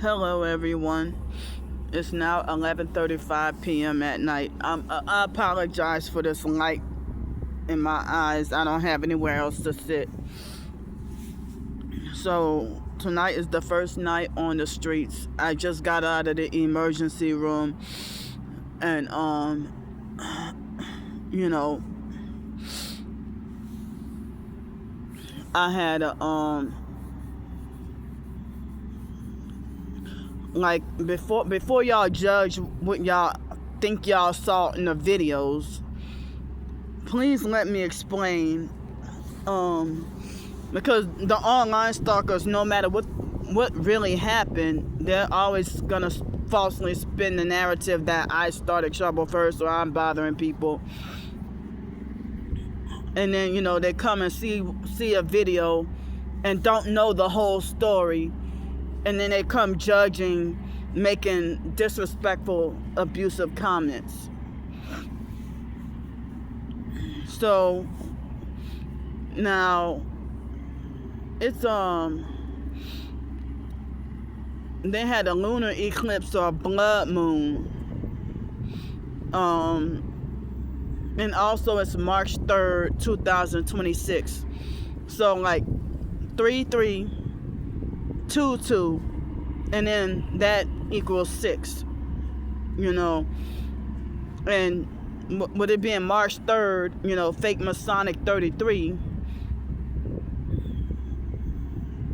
Hello everyone. It's now 11:35 p.m. at night. I apologize for this light in my eyes. I don't have anywhere else to sit. So tonight is the first night on the streets. I just got out of the emergency room and I had a like before y'all judge what y'all think y'all saw in the videos, please let me explain, because the online stalkers, no matter what really happened, they're always gonna falsely spin the narrative that I started trouble first or I'm bothering people, and then they come and see a video and don't know the whole story. And then they come judging, making disrespectful, abusive comments. So now it's they had a lunar eclipse or a blood moon. And also it's March 3rd, 2026. So like 3-3-2-2, and then that equals 6, and with it being March 3rd, fake Masonic 33,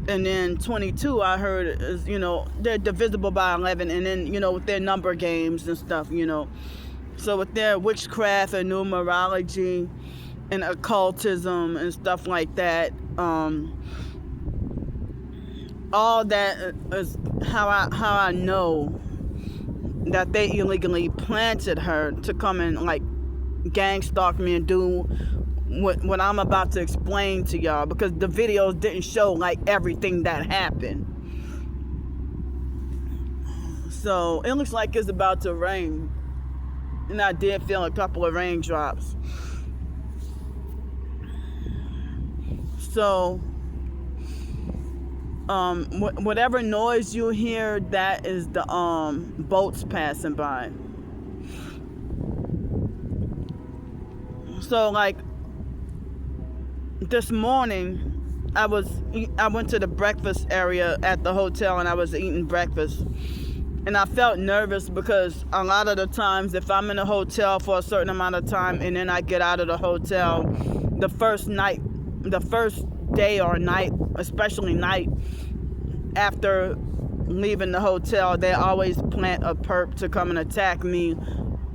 and then 22 I heard is, they're divisible by 11, and then, with their number games and stuff, so with their witchcraft and numerology and occultism and stuff like that, all that is how I know that they illegally planted her to come and like gang stalk me and do what I'm about to explain to y'all, because the videos didn't show like everything that happened. So it looks like it's about to rain, and I did feel a couple of raindrops. So whatever noise you hear, that is the boats passing by. So like this morning, I went to the breakfast area at the hotel and I was eating breakfast, and I felt nervous because a lot of the times if I'm in a hotel for a certain amount of time and then I get out of the hotel, the first day or night, especially night, after leaving the hotel, they always plant a perp to come and attack me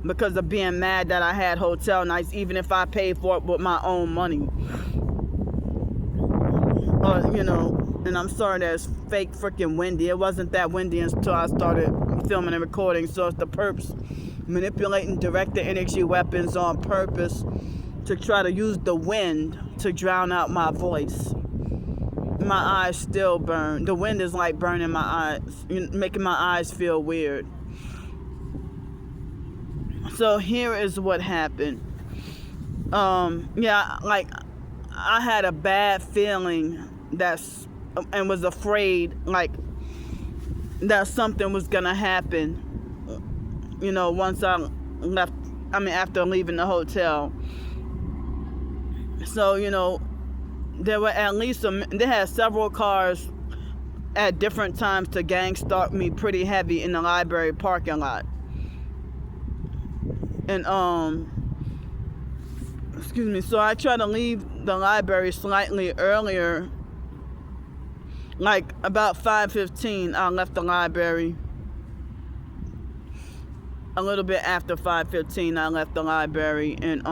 because of being mad that I had hotel nights, even if I paid for it with my own money. And I'm sorry that it's fake freaking windy. It wasn't that windy until I started filming and recording. So it's the perps manipulating direct energy weapons on purpose to try to use the wind to drown out my voice. My eyes still burn. The wind is like burning my eyes, making my eyes feel weird. So here is what happened. Like I had a bad feeling and was afraid like that something was gonna happen. Once I left. After leaving the hotel. So there were at least they had several cars at different times to gang stalk me pretty heavy in the library parking lot. And so I tried to leave the library slightly earlier, like about 5:15. I left the library. A little bit after 5:15 I left the library, and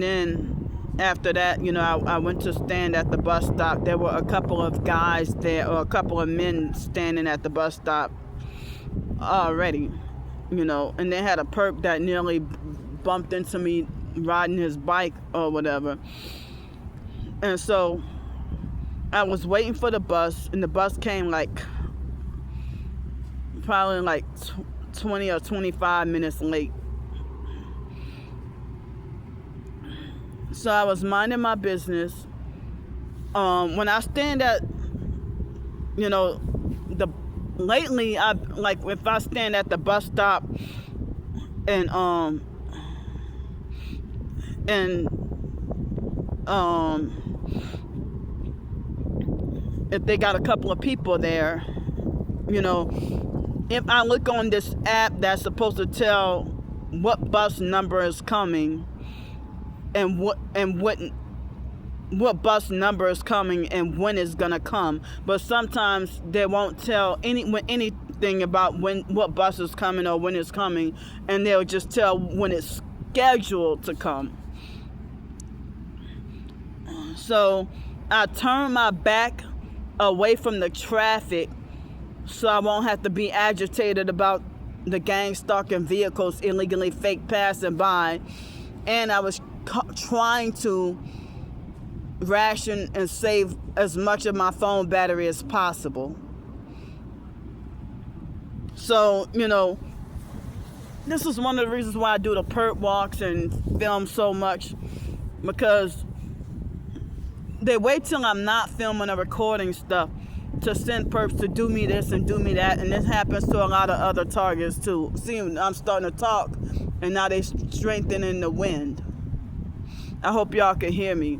then after that, I went to stand at the bus stop. There were a couple of guys there, or a couple of men standing at the bus stop already, and they had a perp that nearly bumped into me riding his bike or whatever. And so I was waiting for the bus, and the bus came probably 20 or 25 minutes late. So I was minding my business, when I stand at, you know, lately, I like if I stand at the bus stop and if they got a couple of people there, you know, if I look on this app that's supposed to tell what bus number is coming and what bus number is coming and when it's gonna come, but sometimes they won't tell anything about what bus is coming or when it's coming, and they'll just tell when it's scheduled to come. So I turn my back away from the traffic so I won't have to be agitated about the gang stalking vehicles illegally fake passing by, and I was trying to ration and save as much of my phone battery as possible. So, you know, this is one of the reasons why I do the perp walks and film so much, because they wait till I'm not filming or recording stuff to send perps to do me this and do me that, and this happens to a lot of other targets too. See, I'm starting to talk, and now they strengthening the wind. I hope y'all can hear me.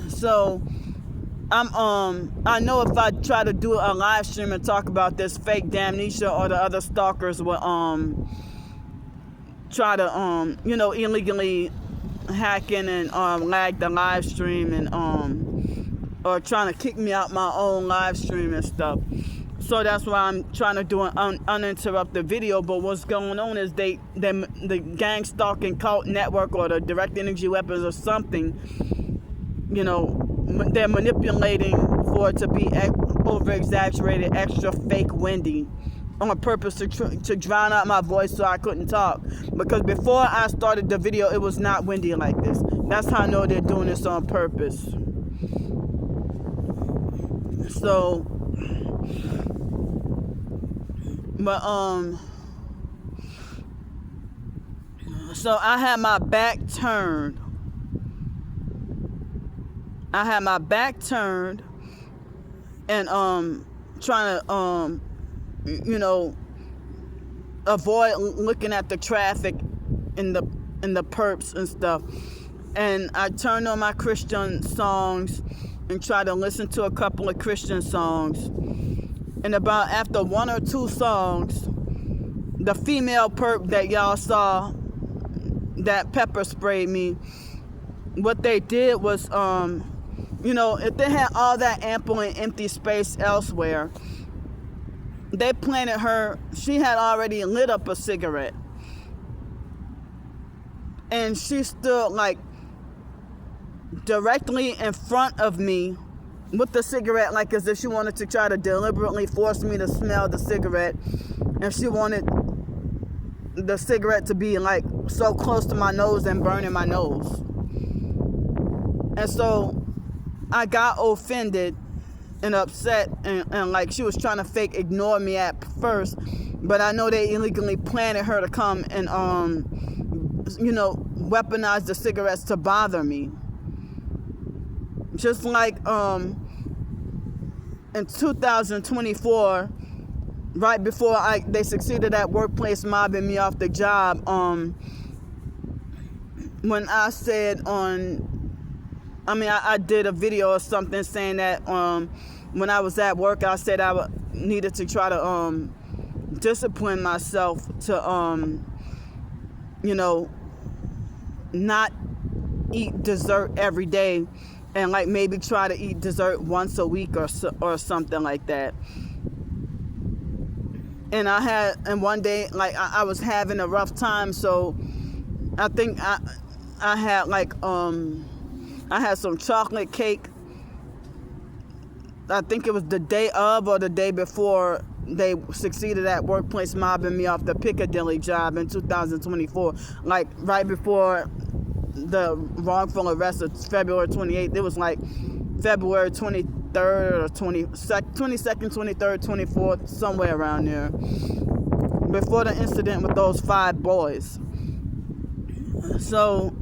So I know if I try to do a live stream and talk about this fake damnesia, or the other stalkers will try to you know, illegally hack in and lag the live stream and or trying to kick me out my own live stream and stuff. So that's why I'm trying to do an uninterrupted video. But what's going on is the gang stalking cult network or the direct energy weapons or something, you know, they're manipulating for it to be over exaggerated, extra fake windy on purpose to drown out my voice so I couldn't talk. Because before I started the video, it was not windy like this. That's how I know they're doing this on purpose. So, but so I had my back turned. And trying to you know, avoid looking at the traffic in the perps and stuff. And I turned on my Christian songs and try to listen to a couple of Christian songs. And about after one or two songs, the female perp that y'all saw that pepper sprayed me, what they did was, you know, if they had all that ample and empty space elsewhere, they planted her. She had already lit up a cigarette, and she stood like directly in front of me with the cigarette, like as if she wanted to try to deliberately force me to smell the cigarette, and she wanted the cigarette to be like so close to my nose and burning my nose. And so I got offended and upset, and like she was trying to fake ignore me at first, but I know they illegally planted her to come and you know, weaponize the cigarettes to bother me. Just like in 2024, right before they succeeded at workplace mobbing me off the job, when I said I did a video or something saying that when I was at work, I said I needed to try to discipline myself to you know, not eat dessert every day, and like maybe try to eat dessert once a week or something like that. And one day, like I was having a rough time, so I think I had like I had some chocolate cake. I think it was the day of or the day before they succeeded at workplace mobbing me off the Piccadilly job in 2024. Like right before the wrongful arrest of February 28th. It was like February 23rd or 22nd, 23rd, 24th, somewhere around there. Before the incident with those 5 boys. So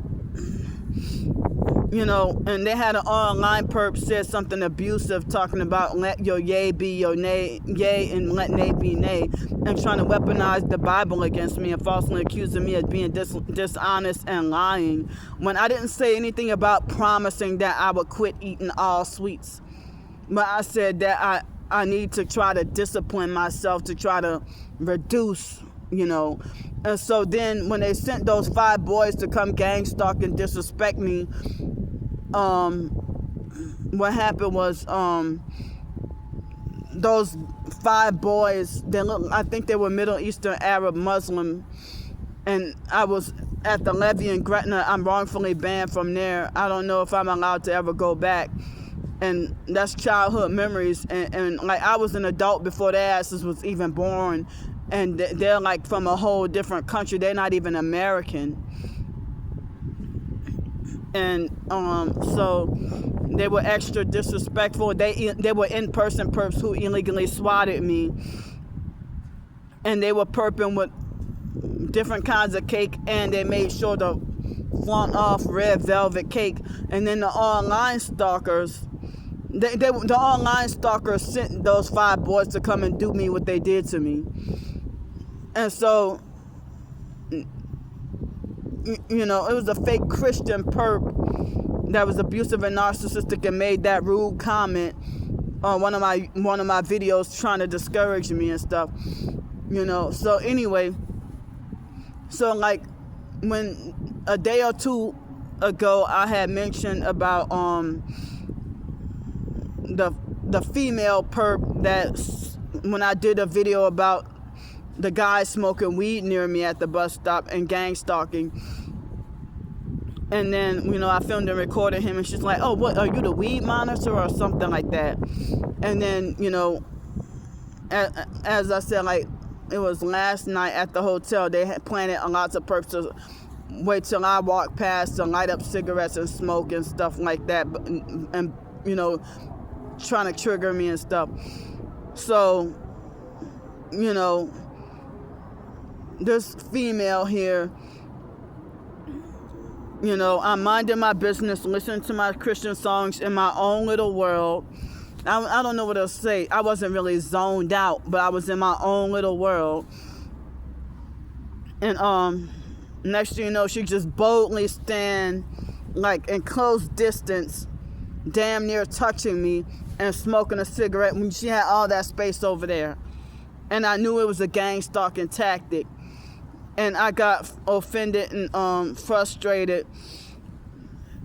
and they had an online perp said something abusive, talking about let your yay be your nay, yay, and let nay be nay, and trying to weaponize the Bible against me and falsely accusing me of being dishonest and lying, when I didn't say anything about promising that I would quit eating all sweets. But I said that I need to try to discipline myself to try to reduce, And so then when they sent those 5 boys to come gang stalk and disrespect me, what happened was those 5 boys, I think they were Middle Eastern Arab Muslim, and I was at the levee in Gretna. I'm wrongfully banned from there. I don't know if I'm allowed to ever go back. And that's childhood memories. And like, I was an adult before their asses was even born. And they're like from a whole different country. They're not even American. And so they were extra disrespectful. They were in-person perps who illegally swatted me. And they were perping with different kinds of cake, and they made sure to flaunt off red velvet cake. And then the online stalkers, the online stalkers sent those 5 boys to come and do me what they did to me. And so, it was a fake Christian perp that was abusive and narcissistic and made that rude comment on one of my videos trying to discourage me and stuff. So anyway, so like when a day or 2 ago I had mentioned about the female perp that when I did a video about the guy smoking weed near me at the bus stop and gang stalking. And then, I filmed and recorded him, and she's like, oh, what, are you the weed monitor or something like that? And then, as I said, like, it was last night at the hotel, they had planted lots of perps to wait till I walk past to light up cigarettes and smoke and stuff like that, and trying to trigger me and stuff. So, this female here, I'm minding my business, listening to my Christian songs in my own little world. I don't know what else to say. I wasn't really zoned out, but I was in my own little world. And next thing you know, she just boldly stand like in close distance, damn near touching me and smoking a cigarette when she had all that space over there. And I knew it was a gang stalking tactic. And I got offended and frustrated,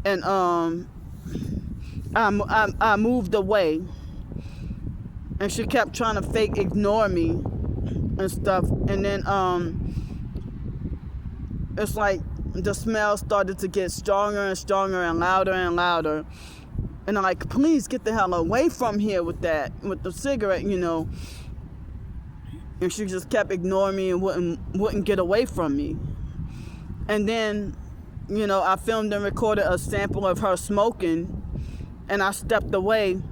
and I moved away, and she kept trying to fake ignore me and stuff. And then it's like the smell started to get stronger and stronger and louder and louder. And I'm like, please get the hell away from here with the cigarette, And she just kept ignoring me and wouldn't get away from me. And then, I filmed and recorded a sample of her smoking, and I stepped away.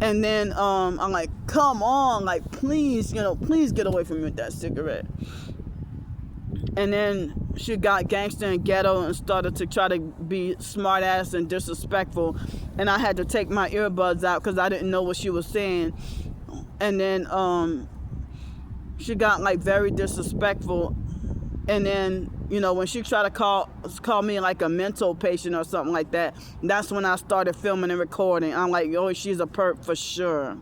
And then I'm like, come on, like, please, please get away from me with that cigarette. And then she got gangster and ghetto and started to try to be smart ass and disrespectful. And I had to take my earbuds out because I didn't know what she was saying. And then she got like very disrespectful. And then, when she tried to call me like a mental patient or something like that, that's when I started filming and recording. I'm like, oh, she's a perp for sure.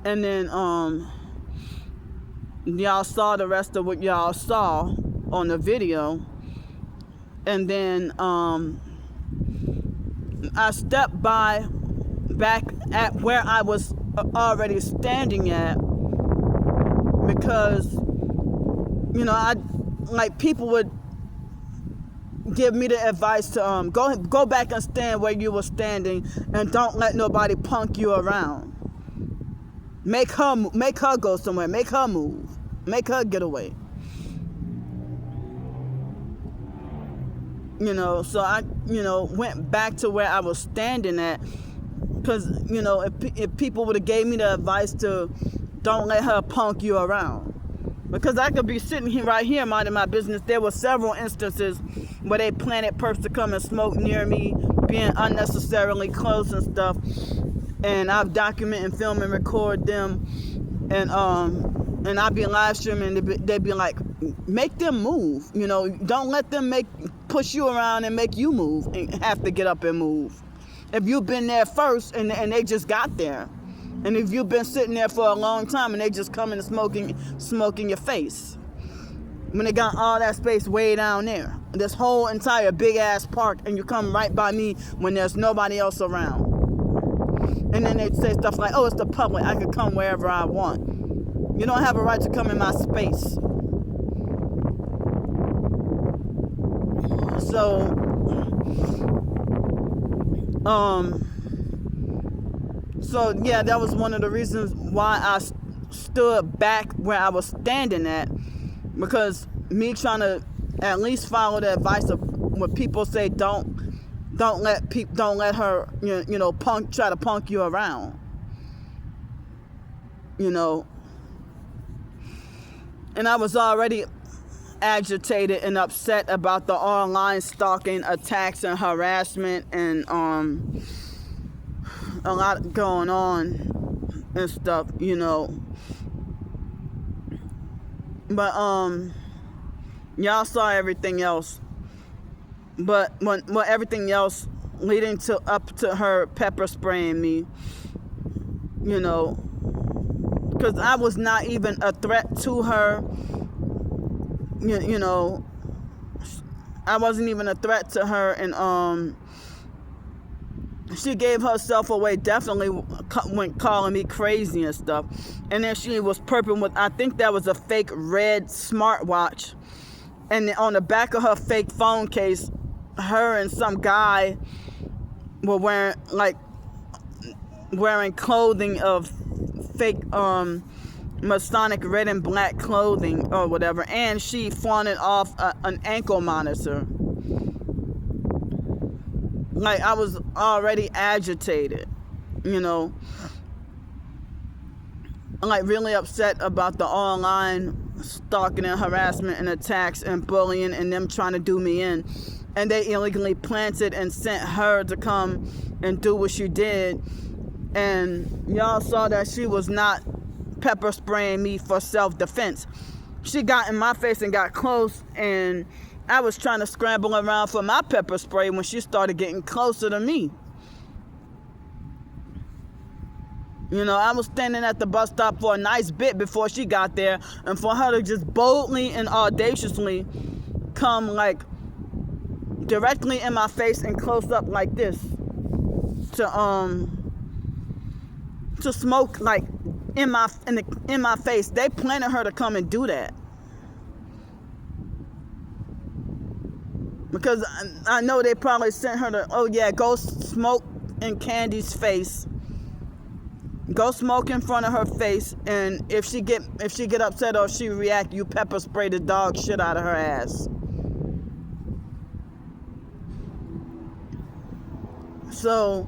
And then y'all saw the rest of what y'all saw on the video. And then I stepped back at where I was already standing at, because I like people would give me the advice to go back and stand where you were standing and don't let nobody punk you around. Make her go somewhere, make her move, make her get away. So I went back to where I was standing at. Because, if people would have gave me the advice to don't let her punk you around. Because I could be sitting here right here minding my business. There were several instances where they planted perps to come and smoke near me, being unnecessarily close and stuff. And I've document and film and record them. And I'd be live streaming, and they'd be like, make them move. You know, don't let them push you around and make you move and have to get up and move. If you've been there first and they just got there. And if you've been sitting there for a long time and they just come in and smoking your face. When they got all that space way down there. This whole entire big ass park, and you come right by me when there's nobody else around. And then they say stuff like, oh, it's the public. I can come wherever I want. You don't have a right to come in my space. So yeah, that was one of the reasons why I stood back where I was standing at, because me trying to at least follow the advice of when people say don't let her try to punk you around, you know. And I was already agitated and upset about the online stalking attacks and harassment and a lot going on and stuff, you know. But y'all saw everything else. But when everything else leading up to her pepper spraying me, you know, because I was not even a threat to her. You know, I wasn't even a threat to her, and she gave herself away definitely when calling me crazy and stuff. And then she was perping with, I think that was a fake red smartwatch, and on the back of her fake phone case, her and some guy were wearing clothing of fake Masonic red and black clothing or whatever, and she flaunted off an ankle monitor. Like, I was already agitated, you know. I'm like really upset about the online stalking and harassment and attacks and bullying and them trying to do me in. And they illegally planted and sent her to come and do what she did. And y'all saw that she was not pepper spraying me for self-defense. She got in my face and got close, and I was trying to scramble around for my pepper spray when she started getting closer to me. You know, I was standing at the bus stop for a nice bit before she got there, and for her to just boldly and audaciously come like directly in my face and close up like this to smoke like in my face. They planted her to come and do that. Because I know they probably sent her to, oh yeah, go smoke in Candy's face. Go smoke in front of her face, and if she get upset or if she react, you pepper spray the dog shit out of her ass. So,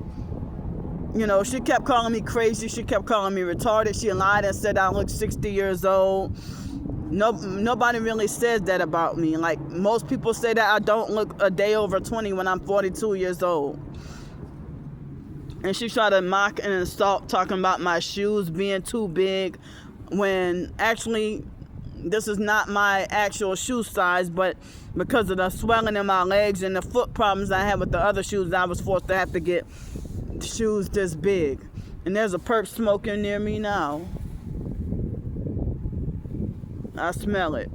you know, she kept calling me crazy. She kept calling me retarded. She lied and said I look 60 years old. Nobody really says that about me. Like, most people say that I don't look a day over 20 when I'm 42 years old. And she tried to mock and insult, talking about my shoes being too big, when actually this is not my actual shoe size, but because of the swelling in my legs and the foot problems I had with the other shoes, I was forced to have to get shoes this big. And there's a perp smoking near me now. I smell it.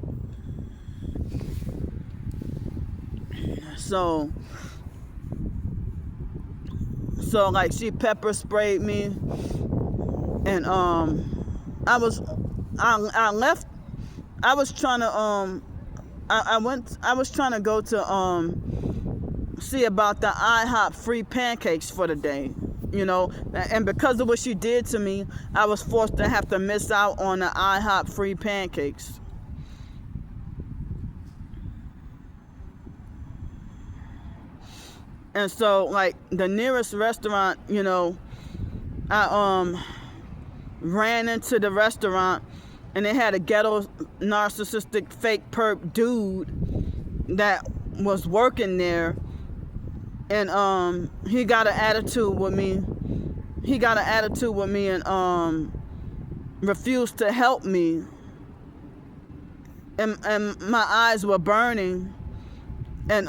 So like, she pepper sprayed me, and I was trying to go to see about the IHOP free pancakes for the day, you know, and because of what she did to me, I was forced to have to miss out on the IHOP free pancakes. And so, like, the nearest restaurant, you know, I ran into the restaurant, and they had a ghetto narcissistic fake perp dude that was working there, and he got an attitude with me. And refused to help me, and my eyes were burning, and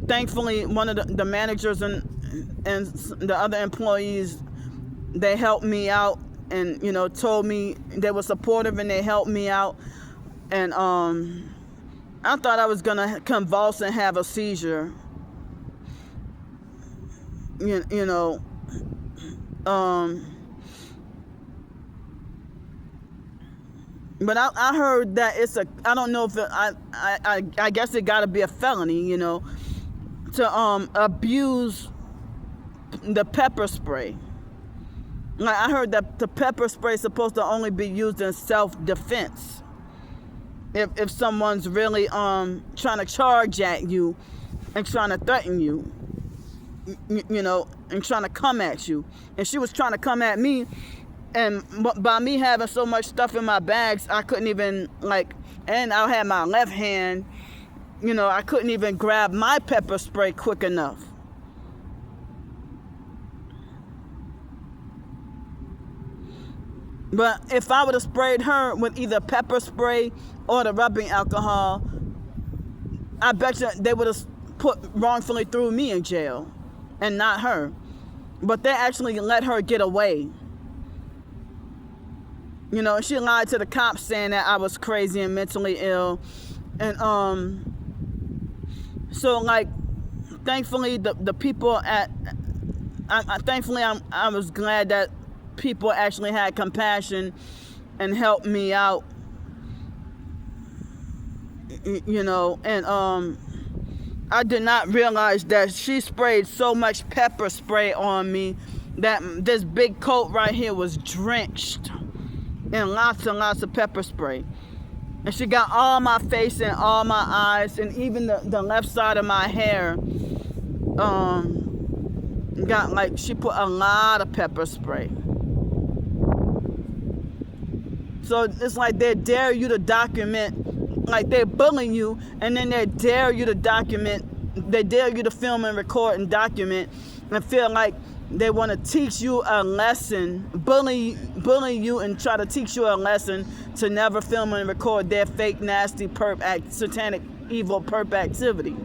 thankfully one of the managers and the other employees, they helped me out, and told me they were supportive, and they helped me out. And I thought I was gonna convulse and have a seizure. But I heard that I don't know if I guess it got to be a felony, to abuse the pepper spray. Like, I heard that the pepper spray is supposed to only be used in self-defense. If someone's really trying to charge at you and trying to threaten you, and trying to come at you. And she was trying to come at me, and by me having so much stuff in my bags, I couldn't even, and I had my left hand, I couldn't even grab my pepper spray quick enough. But if I would have sprayed her with either pepper spray or the rubbing alcohol, I bet you they would have wrongfully threw me in jail and not her. But they actually let her get away. She lied to the cops saying that I was crazy and mentally ill. And so thankfully the people I was glad that people actually had compassion and helped me out. And I did not realize that she sprayed so much pepper spray on me that this big coat right here was drenched in lots and lots of pepper spray. And she got all my face and all my eyes, and even the left side of my hair she put a lot of pepper spray. So it's like they dare you to document, they're bullying you, and then they dare you to document, they dare you to film and record and document, and feel like they want to teach you a lesson, bully you and try to teach you a lesson to never film and record their fake, nasty, satanic, evil perp activity.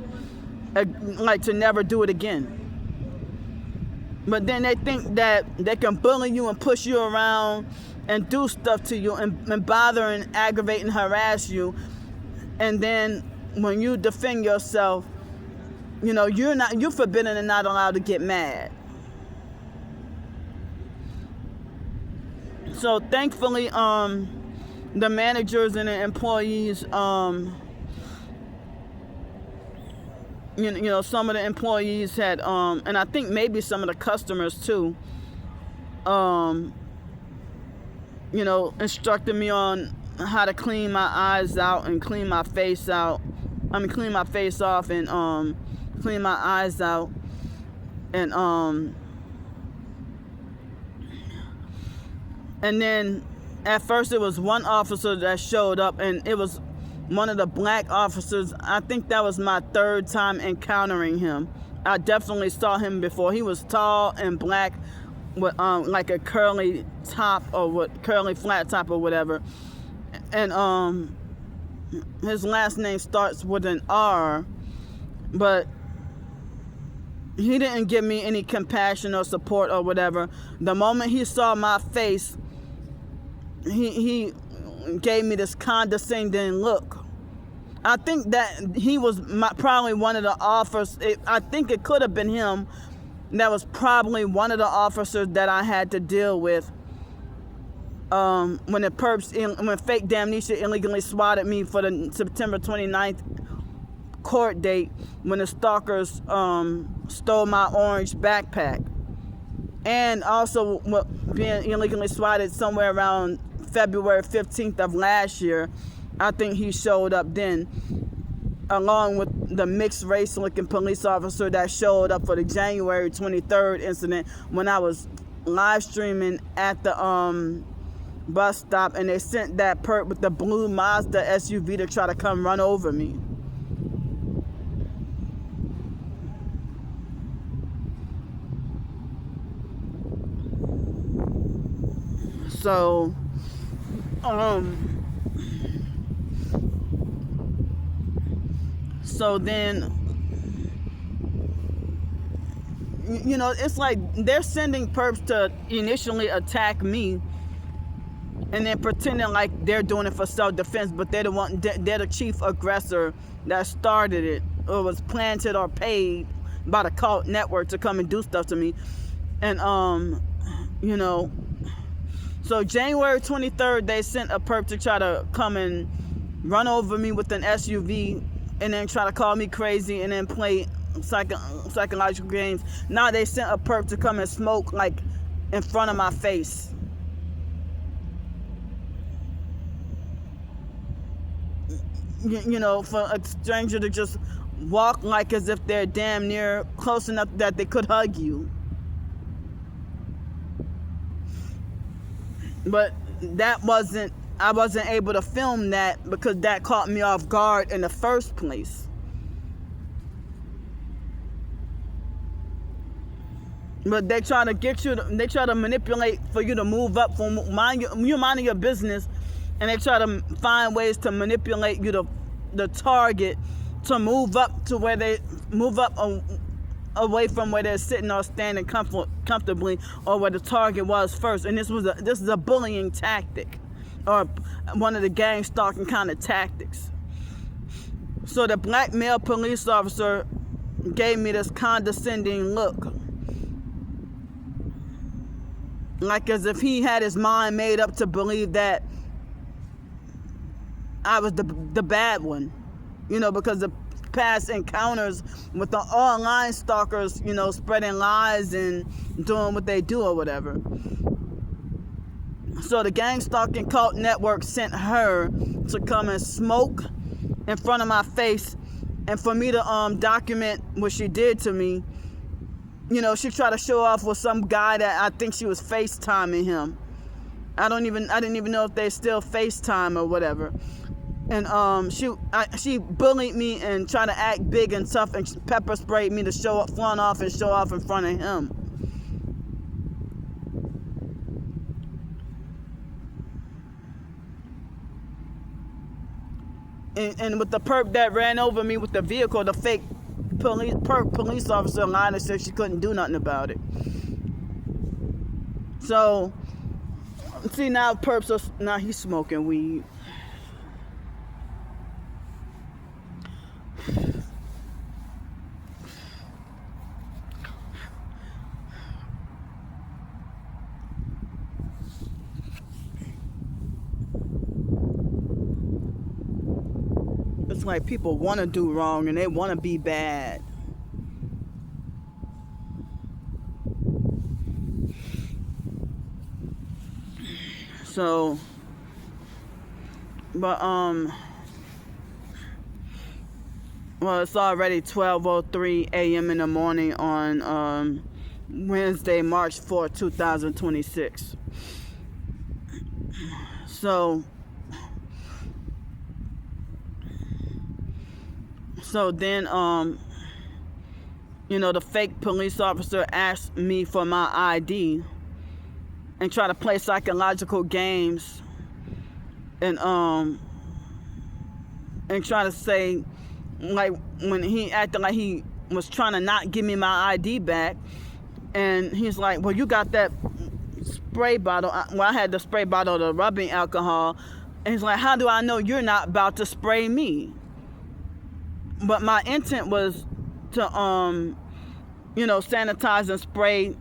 To never do it again. But then they think that they can bully you and push you around and do stuff to you and bother and aggravate and harass you. And then when you defend yourself, you're forbidden and not allowed to get mad. So thankfully, the managers and the employees, some of the employees had, and I think maybe some of the customers too, instructed me on how to clean my eyes out and clean my face out. Clean my face off and clean my eyes out. And then at first it was one officer that showed up, and it was one of the black officers. I think that was my third time encountering him. I definitely saw him before. He was tall and black with like a curly top or curly flat top or whatever. And his last name starts with an R, but he didn't give me any compassion or support or whatever. The moment he saw my face, he gave me this condescending look. I think that he was probably one of the officers. I think it could have been him. That was probably one of the officers that I had to deal with when fake Damnesia illegally swatted me for the September 29th court date, when the stalkers stole my orange backpack. And also being illegally swatted somewhere around February 15th of last year. I think he showed up then, along with the mixed race looking police officer that showed up for the January 23rd incident when I was live streaming at the bus stop, and they sent that perp with the blue Mazda SUV to try to come run over me. So then, you know, it's like they're sending perps to initially attack me, and then pretending like they're doing it for self-defense, but they're the chief aggressor that started it, or was planted or paid by the cult network to come and do stuff to me. And you know, so January 23rd, they sent a perp to try to come and run over me with an SUV, and then try to call me crazy, and then play psychological games. Now they sent a perp to come and smoke like in front of my face. You know, for a stranger to just walk like as if they're damn near close enough that they could hug you. But I wasn't able to film that because that caught me off guard in the first place. But they try to manipulate for you to move up from you minding your business, and they try to find ways to manipulate you, the target, to move up to where they move up away from where they're sitting or standing comfortably, or where the target was first. And this is a bullying tactic, or one of the gang stalking kind of tactics. So the black male police officer gave me this condescending look, like as if he had his mind made up to believe that I was the bad one, you know, because the past encounters with the online stalkers, you know, spreading lies and doing what they do or whatever. So the gang stalking cult network sent her to come and smoke in front of my face, and for me to document what she did to me. You know, she tried to show off with some guy that I think she was FaceTiming him. I didn't even know if they still FaceTime or whatever. And she bullied me and tried to act big and tough, and pepper sprayed me to flaunt off and show off in front of him. And with the perp that ran over me with the vehicle, the fake police officer lied and said she couldn't do nothing about it. So, see, now now he's smoking weed. It's like people want to do wrong and they want to be bad. So, but well, it's already 12:03 a.m. in the morning on Wednesday, March 4th, 2026. So then, you know, the fake police officer asked me for my ID and try to play psychological games and try to say, like, when he acted like he was trying to not give me my ID back, and he's like, well, you got that spray bottle. Well, I had the spray bottle of the rubbing alcohol, and he's like, how do I know you're not about to spray me? But my intent was to you know, sanitize and spray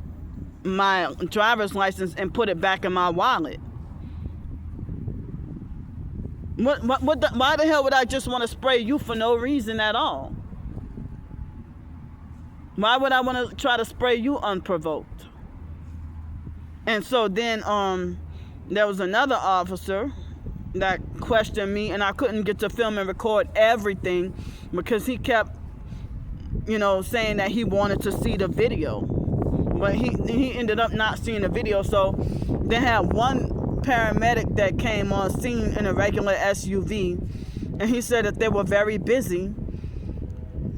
my driver's license and put it back in my wallet. Why the hell would I just want to spray you for no reason at all? Why would I want to try to spray you unprovoked? And so then there was another officer that questioned me, and I couldn't get to film and record everything because he kept, you know, saying that he wanted to see the video. but he ended up not seeing the video. So they had one paramedic that came on scene in a regular SUV, and he said that they were very busy.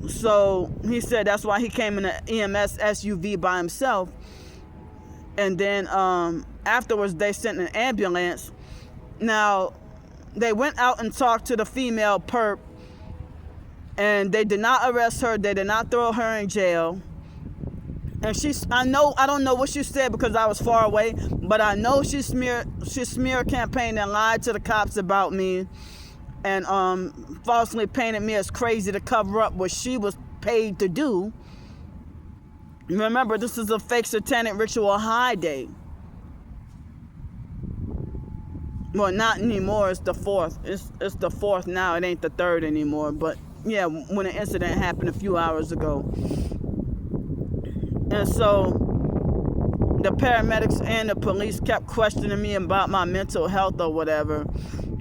So he said that's why he came in an EMS SUV by himself. And then afterwards they sent an ambulance. Now they went out and talked to the female perp, and they did not arrest her. They did not throw her in jail. And I don't know what she said because I was far away, but I know she smear campaigned and lied to the cops about me, and falsely painted me as crazy to cover up what she was paid to do. Remember, this is a fake satanic ritual high day. Well, not anymore. It's the 4th. It's the 4th now. It ain't the 3rd anymore. But yeah, when an incident happened a few hours ago. And so the paramedics and the police kept questioning me about my mental health or whatever.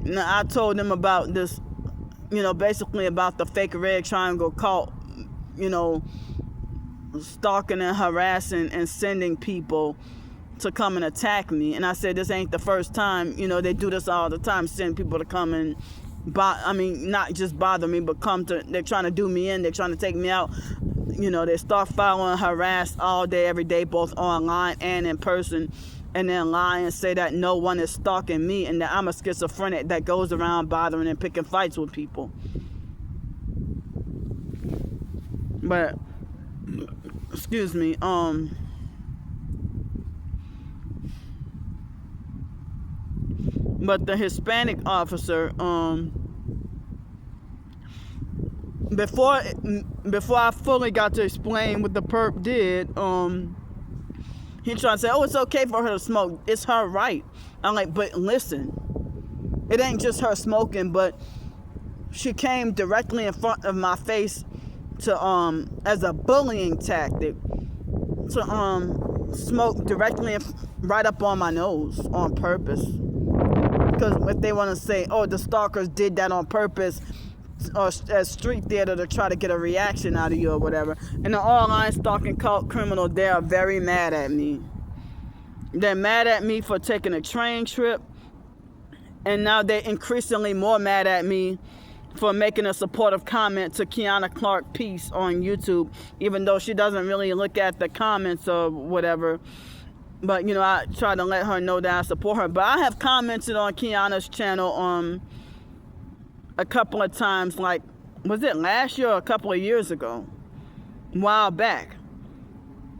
And I told them about this, basically about the fake red triangle cult, stalking and harassing and sending people to come and attack me. And I said, this ain't the first time. They do this all the time, send people to come and not just bother me, but they're trying to do me in, they're trying to take me out. They start following, harass all day, every day, both online and in person, and then lie and say that no one is stalking me and that I'm a schizophrenic that goes around bothering and picking fights with people. But, excuse me, but the Hispanic officer, before I fully got to explain what the perp did, he tried to say, oh, it's okay for her to smoke. It's her right. I'm like, but listen, it ain't just her smoking, but she came directly in front of my face to, as a bullying tactic, to, smoke directly right up on my nose on purpose. Because if they want to say, oh, the stalkers did that on purpose, or as street theater to try to get a reaction out of you or whatever. And the online stalking cult criminal, they are very mad at me. They're mad at me for taking a train trip. And now they're increasingly more mad at me for making a supportive comment to Kiana Clark piece on YouTube, even though she doesn't really look at the comments or whatever. But, I try to let her know that I support her. But I have commented on Kiana's channel a couple of times, like, was it last year or a couple of years ago? A while back.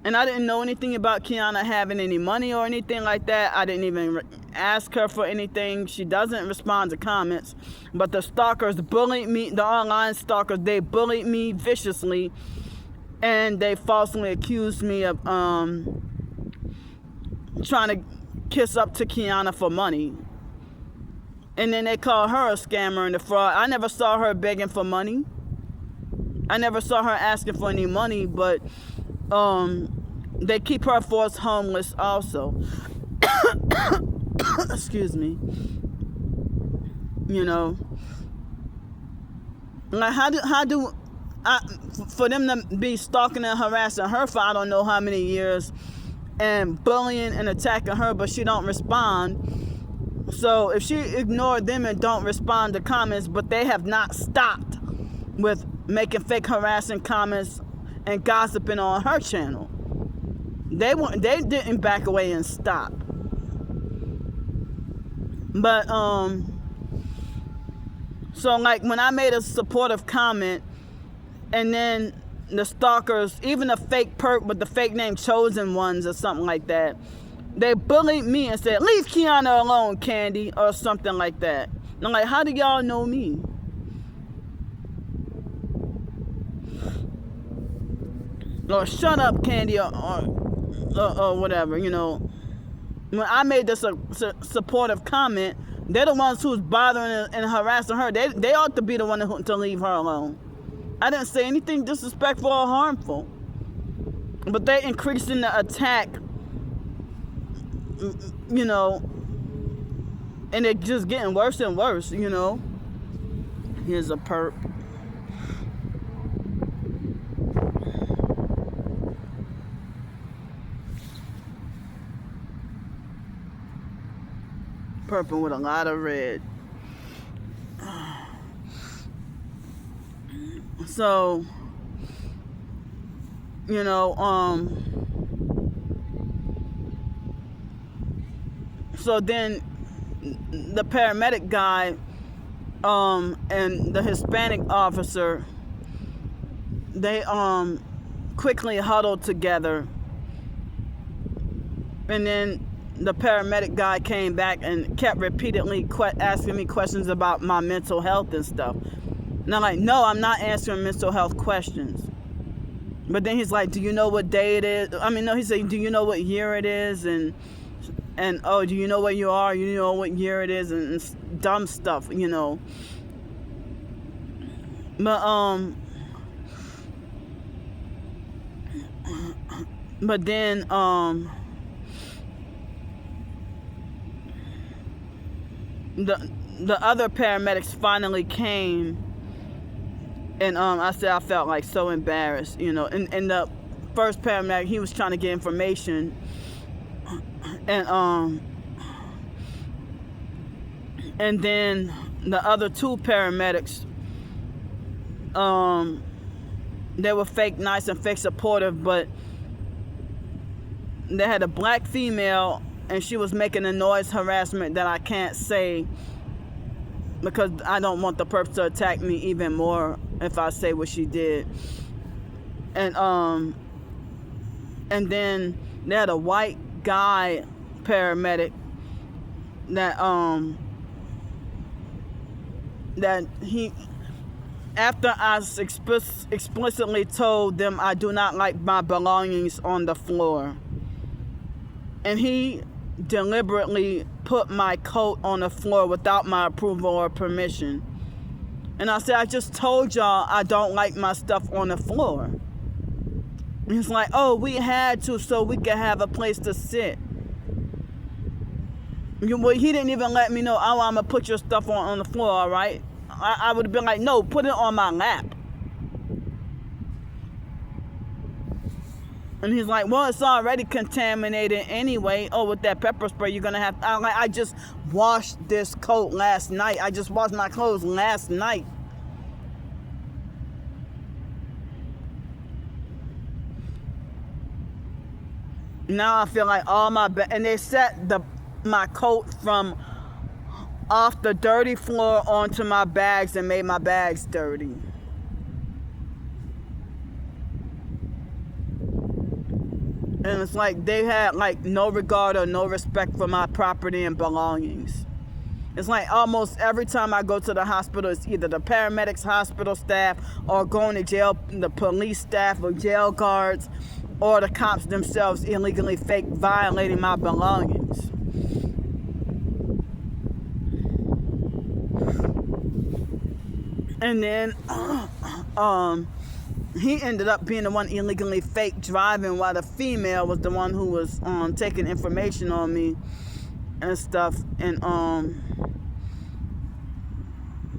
And I didn't know anything about Kiana having any money or anything like that. I didn't even ask her for anything. She doesn't respond to comments. But the stalkers bullied me, the online stalkers, they bullied me viciously. And they falsely accused me of trying to kiss up to Kiana for money. And then they call her a scammer and a fraud. I never saw her begging for money. I never saw her asking for any money, but they keep her forced homeless also. Excuse me. Like how do for them to be stalking and harassing her for I don't know how many years and bullying and attacking her, but she don't respond. So if she ignored them and don't respond to comments, but they have not stopped with making fake harassing comments and gossiping on her channel. They didn't back away and stop. But so like when I made a supportive comment, and then the stalkers, even the fake perp with the fake name Chosen Ones or something like that, they bullied me and said, leave Kiana alone, Candy, or something like that. And I'm like, how do y'all know me? Or shut up, Candy, or whatever, When I made this supportive comment, they're the ones who's bothering and harassing her. They ought to be the one to leave her alone. I didn't say anything disrespectful or harmful. But they're increasing the attack, and it's just getting worse and worse, Here's a perp. purple with a lot of red. So, you know, so then the paramedic guy and the Hispanic officer, they quickly huddled together, and then the paramedic guy came back and kept repeatedly asking me questions about my mental health and stuff. And I'm like, no, I'm not answering mental health questions. But then he's like, do you know what day it is? I mean, no, he said, do you know what year it is? And oh, do you know where you are? You know what year it is? And dumb stuff, you know. But then the other paramedics finally came, and I said I felt like so embarrassed, you know. And the first paramedic, he was trying to get information, and then the other two paramedics, they were fake nice and fake supportive, but they had a black female, and she was making a noise harassment that I can't say because I don't want the person to attack me even more if I say what she did. And then they had a white guy paramedic that he, after I explicitly told them I do not like my belongings on the floor, and he deliberately put my coat on the floor without my approval or permission. And I said, I just told y'all I don't like my stuff on the floor. And he's like, oh, we had to so we could have a place to sit. Well, he didn't even let me know, oh, I'm going to put your stuff on the floor, all right? I would have been like, no, put it on my lap. And he's like, well, it's already contaminated anyway. Oh, with that pepper spray, you're going to have... I just washed this coat last night. I just washed my clothes last night. Now I feel like all my... And they set my coat from off the dirty floor onto my bags and made my bags dirty. And it's like they had like no regard or no respect for my property and belongings. It's like almost every time I go to the hospital, it's either the paramedics, hospital staff, or going to jail, the police staff or jail guards, or the cops themselves illegally fake violating my belongings. And then he ended up being the one illegally fake driving, while the female was the one who was taking information on me and stuff. And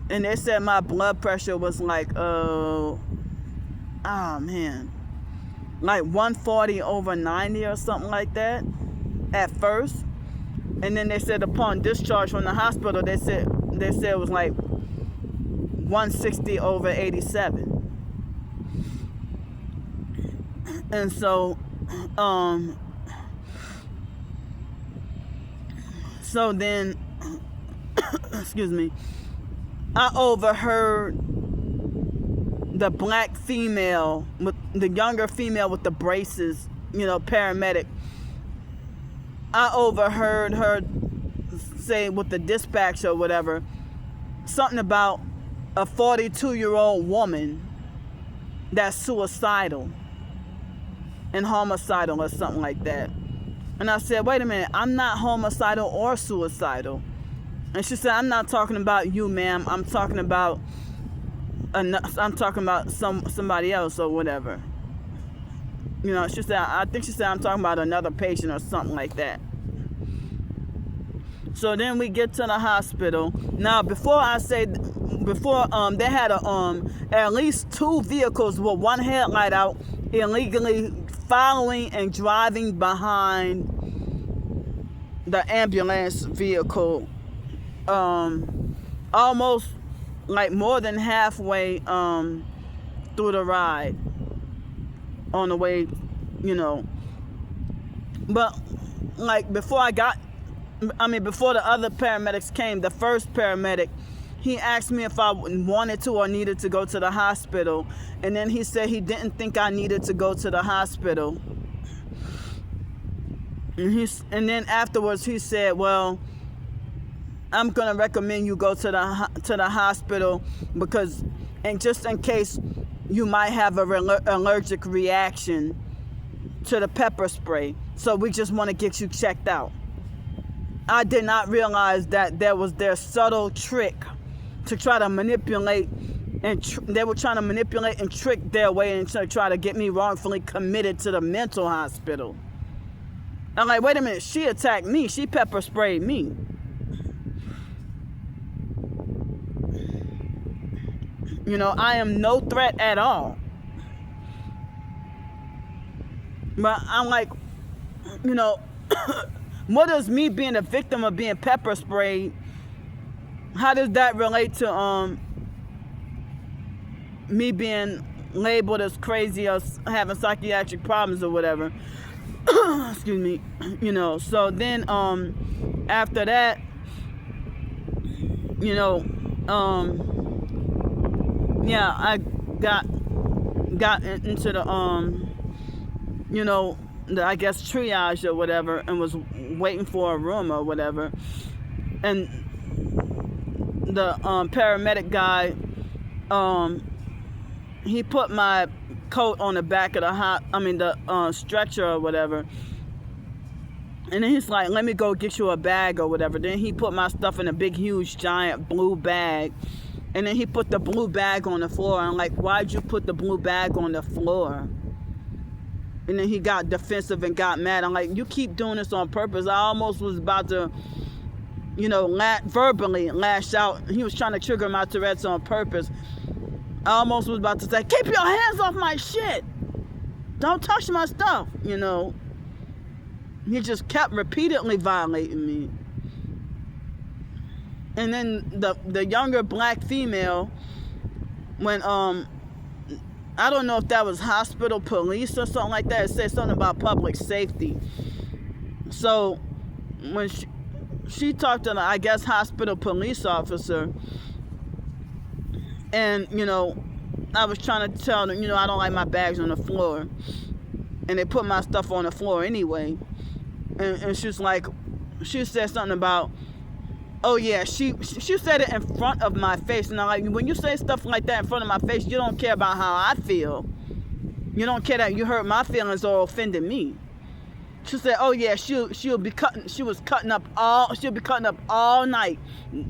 they said my blood pressure was like like 140/90 or something like that at first. And then they said upon discharge from the hospital, they said it was like 160/87. And so then excuse me, I overheard the black female, with the younger female with the braces, you know, paramedic. I overheard her say with the dispatch or whatever, something about a 42-year-old woman that's suicidal and homicidal or something like that. And I said, wait a minute, I'm not homicidal or suicidal. And she said, I'm not talking about you, ma'am. I'm talking about somebody else or whatever. You know, she said, I think she said I'm talking about another patient or something like that. So then we get to the hospital. Now, before they had at least 2 vehicles with one headlight out, illegally following and driving behind the ambulance vehicle almost like more than halfway through the ride on the way, you know. But like before the other paramedics came, the first paramedic, he asked me if I wanted to or needed to go to the hospital. And then he said he didn't think I needed to go to the hospital. And then afterwards he said, well, I'm going to recommend you go to the hospital because, and just in case you might have an allergic reaction to the pepper spray. So we just want to get you checked out. I did not realize that there was their subtle trick to try to manipulate, and they were trying to manipulate and trick their way into try to get me wrongfully committed to the mental hospital. I'm like, wait a minute, she attacked me. She pepper sprayed me. You know, I am no threat at all. But I'm like, you know, what does me being a victim of being pepper sprayed, how does that relate to me being labeled as crazy or having psychiatric problems or whatever? Excuse me. You know, so then after that, you know, yeah, I got into the you know, the, I guess, triage or whatever, and was waiting for a room or whatever. And the paramedic guy, he put my coat on the back of the stretcher or whatever. And then he's like, let me go get you a bag or whatever. Then he put my stuff in a big, huge, giant blue bag. And then he put the blue bag on the floor. I'm like, why'd you put the blue bag on the floor? And then he got defensive and got mad. I'm like, you keep doing this on purpose. I almost was about to, you know, verbally lash out. He was trying to trigger my Tourette's on purpose. I almost was about to say, keep your hands off my shit. Don't touch my stuff, you know. He just kept repeatedly violating me. And then the younger black female, when I don't know if that was hospital police or something like that. It said something about public safety. So when she talked to the, I guess, hospital police officer, and, you know, I was trying to tell them, you know, I don't like my bags on the floor. And they put my stuff on the floor anyway. And she was like, she said something about, oh yeah, she said it in front of my face. And I'm like, when you say stuff like that in front of my face, you don't care about how I feel. You don't care that you hurt my feelings or offended me. She said, oh yeah, she'll be cutting up all night.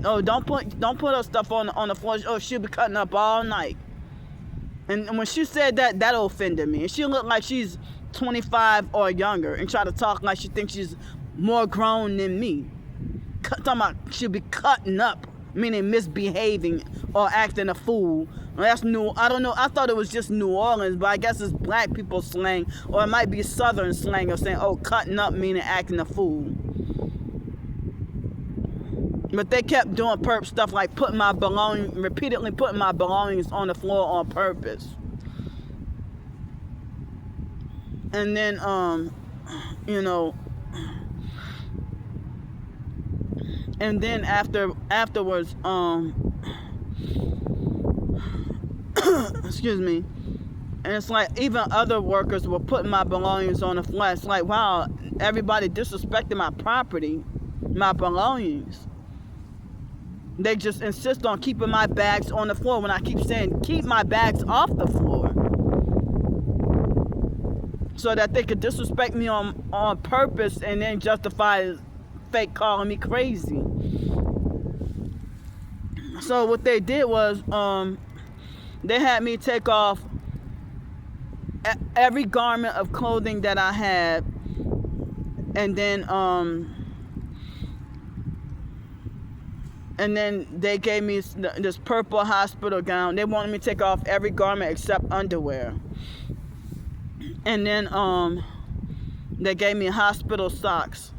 Oh, don't put her stuff on the floor. Oh, she'll be cutting up all night. And when she said that offended me. And she looked like she's 25 or younger and try to talk like she thinks she's more grown than me. Talking about she'll be cutting up, meaning misbehaving or acting a fool. That's new. I don't know. I thought it was just New Orleans, but I guess it's black people slang, or it might be Southern slang of saying, oh, cutting up meaning acting a fool. But they kept doing perp stuff like repeatedly putting my belongings on the floor on purpose. And then, you know, and then afterwards, excuse me, and it's like even other workers were putting my belongings on the floor. It's like, wow, everybody disrespecting my property, my belongings. They just insist on keeping my bags on the floor when I keep saying, keep my bags off the floor. So that they could disrespect me on purpose and then justify fake calling me crazy. So what they did was, they had me take off every garment of clothing that I had, and then they gave me this purple hospital gown. They wanted me to take off every garment except underwear. And then they gave me hospital socks.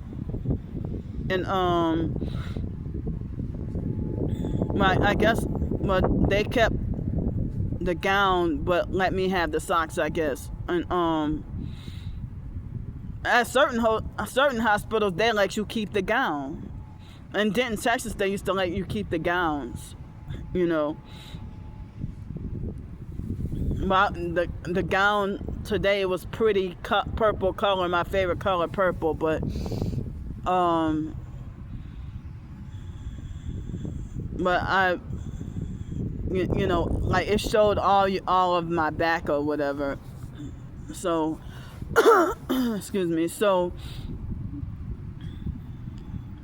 And I guess, well, they kept the gown, but let me have the socks, I guess. And at certain hospitals, they let you keep the gown. In Denton, Texas, they used to let you keep the gowns, you know. Well, the gown today was pretty purple color, my favorite color, purple, but I, you know, like it showed all of my back or whatever. So, excuse me. So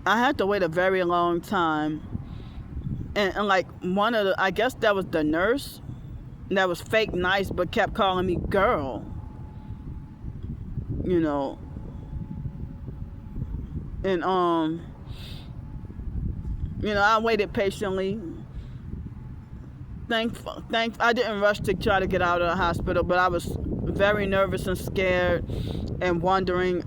I had to wait a very long time, and like one of the, I guess that was the nurse that was fake nice but kept calling me girl, you know. And you know, I waited patiently. I didn't rush to try to get out of the hospital, but I was very nervous and scared and wondering,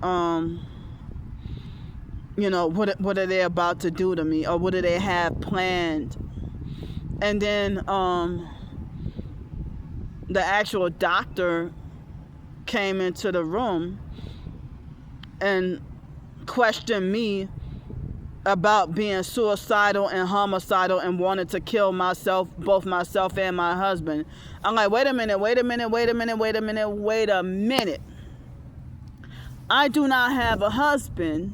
you know, what are they about to do to me, or what do they have planned? And then the actual doctor came into the room and questioned me about being suicidal and homicidal and wanted to kill both myself and my husband. I'm like, wait a minute. I do not have a husband.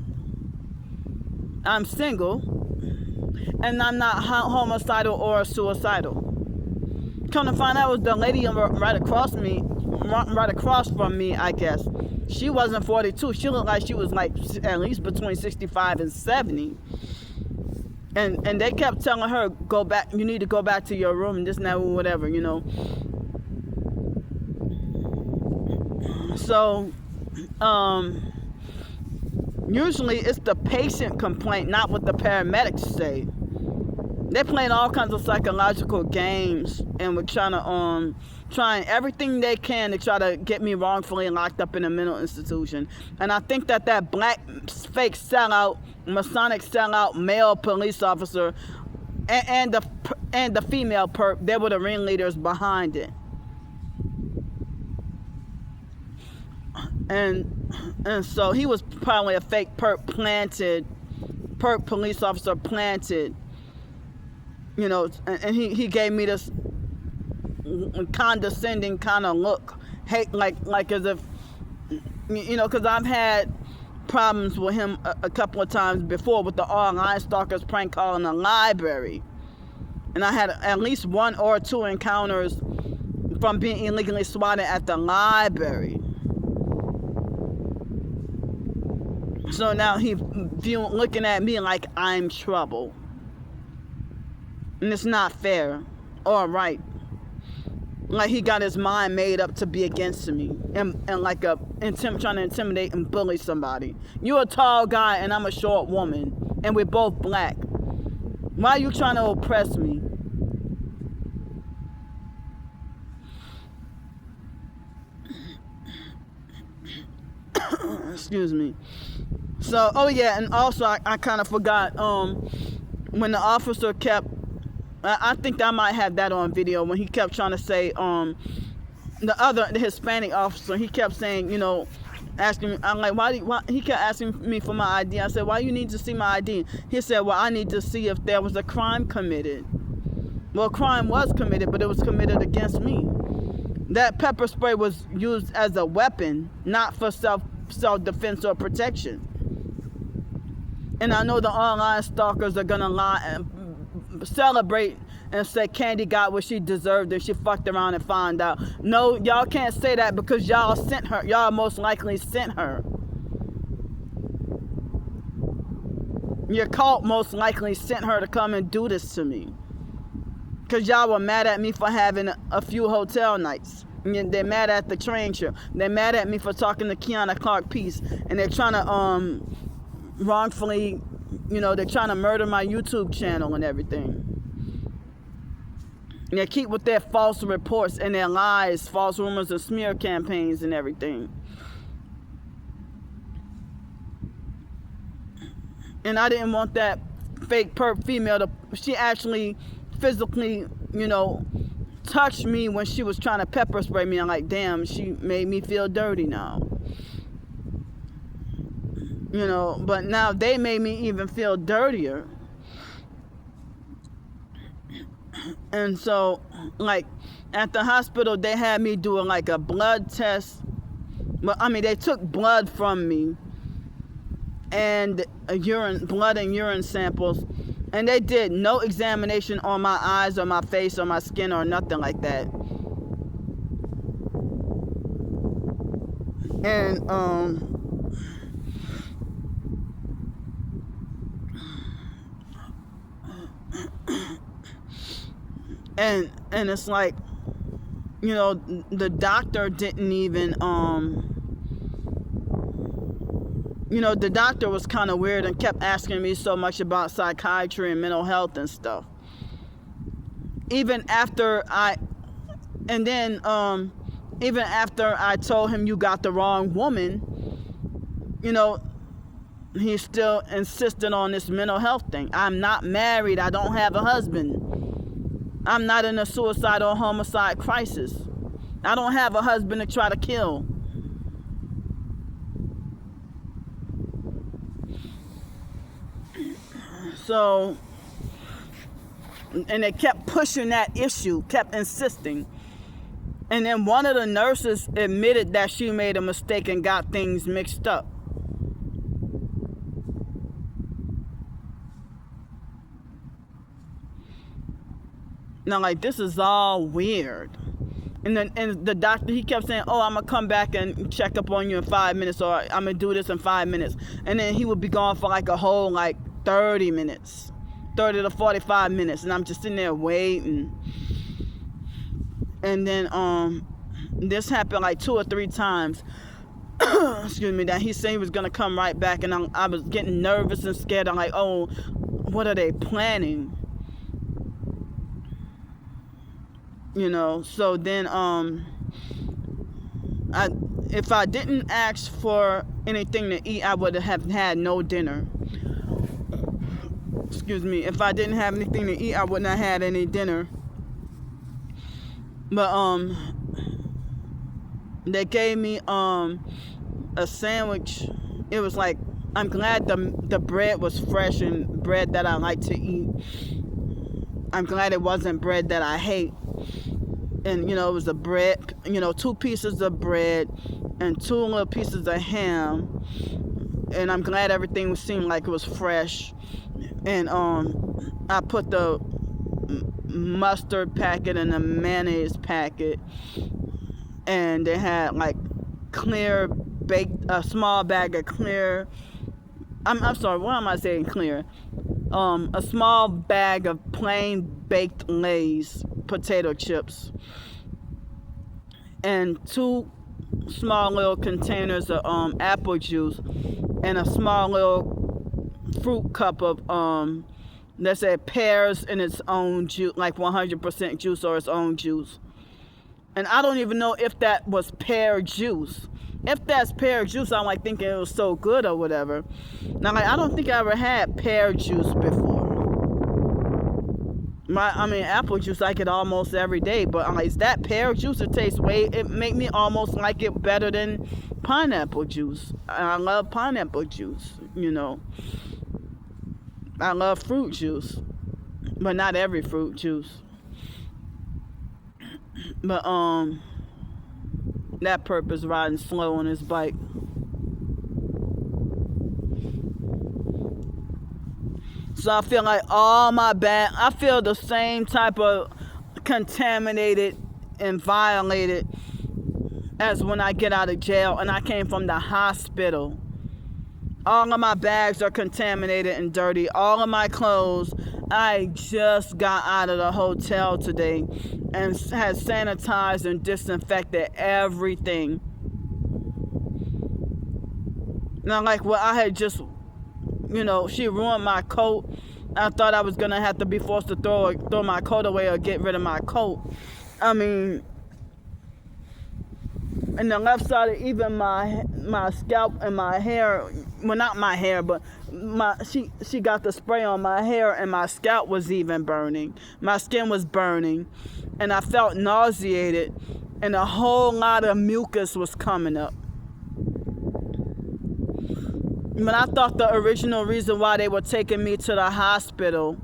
I'm single, and I'm not homicidal or suicidal. Come to find out, it was the lady right across from me, I guess. She wasn't 42. She looked like she was like at least between 65 and 70. And they kept telling her, go back, you need to go back to your room, and this and that, whatever, you know. So, usually it's the patient complaint, not what the paramedics say. They're playing all kinds of psychological games, and we're trying everything they can to try to get me wrongfully locked up in a mental institution. And I think that black fake sellout, Masonic sellout male police officer and the female perp, they were the ringleaders behind it. And so he was probably a fake perp police officer planted, you know, and he gave me this condescending kind of look, hate, like as if, you know, because I've had problems with him a couple of times before with the online stalkers prank call in the library, and I had at least 1 or 2 encounters from being illegally swatted at the library. So now he looking at me like I'm trouble. And it's not fair or right. Like he got his mind made up to be against me. And like trying to intimidate and bully somebody. You're a tall guy and I'm a short woman. And we're both black. Why are you trying to oppress me? Excuse me. So, oh yeah, and also I kind of forgot, when the officer kept, I think I might have that on video, when he kept trying to say, the Hispanic officer, he kept saying, you know, asking me, I'm like, why he kept asking me for my ID. I said, why you need to see my ID? He said, well, I need to see if there was a crime committed. Well, crime was committed, but it was committed against me. That pepper spray was used as a weapon, not for self-defense or protection. And I know the online stalkers are gonna lie and celebrate and say Candy got what she deserved and she fucked around and found out. No, y'all can't say that because y'all sent her. Y'all most likely sent her. Your cult most likely sent her to come and do this to me. Because y'all were mad at me for having a few hotel nights. And they're mad at the train trip. They're mad at me for talking to Kiana Clark Peace. And they're trying to wrongfully, you know, they're trying to murder my YouTube channel and everything. And they keep with their false reports and their lies, false rumors and smear campaigns and everything. And I didn't want that fake perp female to, she actually physically, touched me when she was trying to pepper spray me. I'm like, damn, she made me feel dirty now. But now they made me even feel dirtier. And so, like, at the hospital, they had me doing like a blood test. Well, they took blood from me and blood and urine samples, and they did no examination on my eyes or my face or my skin or nothing like that. And it's like, the doctor didn't even, the doctor was kind of weird and kept asking me so much about psychiatry and mental health and stuff. Even after I told him you got the wrong woman, he still insisted on this mental health thing. I'm not married. I don't have a husband. I'm not in a suicide or homicide crisis. I don't have a husband to try to kill. So, and they kept pushing that issue, kept insisting. And then one of the nurses admitted that she made a mistake and got things mixed up. Now, like, this is all weird. And the doctor, he kept saying, oh, I'm going to come back and check up on you in 5 minutes, or I'm going to do this in 5 minutes. And then he would be gone for like a whole, 30 minutes, 30 to 45 minutes. And I'm just sitting there waiting. And then this happened like 2 or 3 times. Excuse me, that he said he was going to come right back. And I was getting nervous and scared. I'm like, oh, what are they planning? So then if I didn't ask for anything to eat, I would have had no dinner. Excuse me. If I didn't have anything to eat, I wouldn't have had any dinner. But they gave me a sandwich. It was like, I'm glad the bread was fresh and bread that I like to eat. I'm glad it wasn't bread that I hate. And, it was a bread, 2 pieces of bread and 2 little pieces of ham. And I'm glad everything seemed like it was fresh. And I put the mustard packet and the mayonnaise packet. And they had clear baked, a small bag of clear. I'm sorry, what am I saying clear? A small bag of plain baked Lay's potato chips, and 2 small little containers of apple juice, and a small little fruit cup of let's say pears in its own juice, like 100% juice or its own juice. And I don't even know if that was pear juice. If that's pear juice, I'm thinking it was so good or whatever. Now, I don't think I ever had pear juice before. Apple juice I get almost every day, but is that pear juice? It make me almost like it better than pineapple juice. I love pineapple juice, I love fruit juice, but not every fruit juice. But that purpose riding slow on his bike. So I feel like I feel the same type of contaminated and violated as when I get out of jail and I came from the hospital. All of my bags are contaminated and dirty. All of my clothes, I just got out of the hotel today and had sanitized and disinfected everything. Now, I had just, she ruined my coat. I thought I was going to have to be forced to throw my coat away or get rid of my coat. and the left side of even my scalp and my hair. Well, not my hair, but she got the spray on my hair, and my scalp was even burning. My skin was burning, and I felt nauseated, and a whole lot of mucus was coming up. But I thought the original reason why they were taking me to the hospital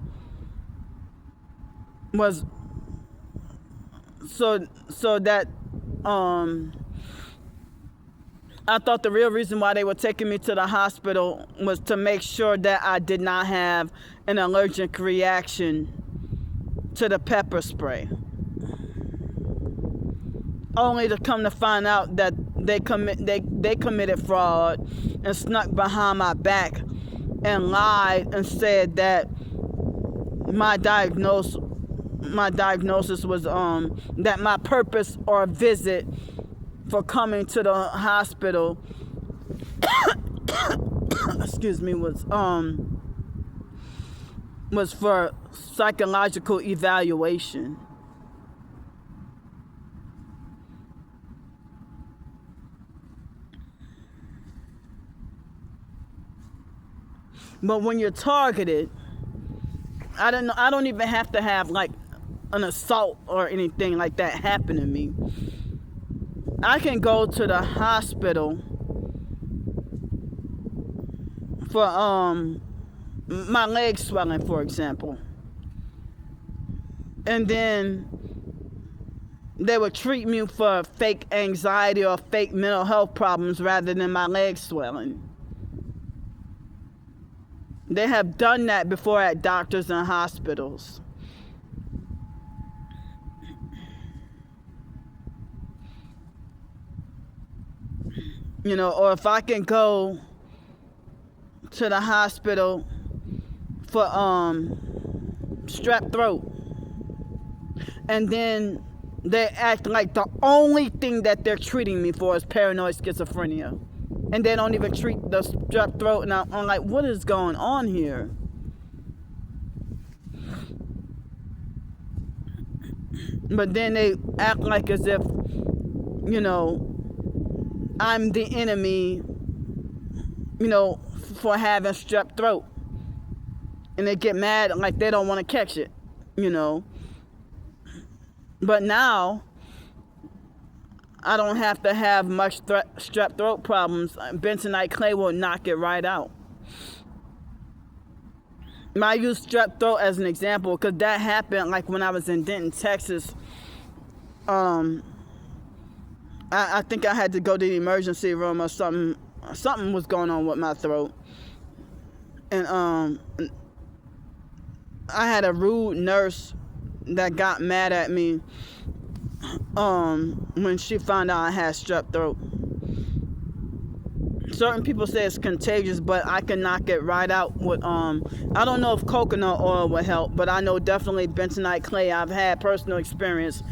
was so that I thought the real reason why they were taking me to the hospital was to make sure that I did not have an allergic reaction to the pepper spray. Only to come to find out that they committed fraud and snuck behind my back and lied and said that my diagnosis was that my purpose or visit for coming to the hospital excuse me was for psychological evaluation. But when you're targeted, I don't even have to have like an assault or anything like that happen to me. I can go to the hospital for my leg swelling, for example, and then they would treat me for fake anxiety or fake mental health problems rather than my leg swelling. They have done that before at doctors and hospitals. You know, or if I can go to the hospital for strep throat, and then they act like the only thing that they're treating me for is paranoid schizophrenia, and they don't even treat the strep throat, and I'm like, what is going on here? But then they act like as if, you know, I'm the enemy, you know, for having strep throat. And they get mad like they don't want to catch it, you know. But now, I don't have to have much strep throat problems. Bentonite clay will knock it right out. I use strep throat as an example because that happened like when I was in Denton, Texas. I think I had to go to the emergency room or something. Something was going on with my throat. And I had a rude nurse that got mad at me when she found out I had strep throat. Certain people say it's contagious, but I can knock it right out with I don't know if coconut oil would help, but I know definitely bentonite clay. I've had personal experience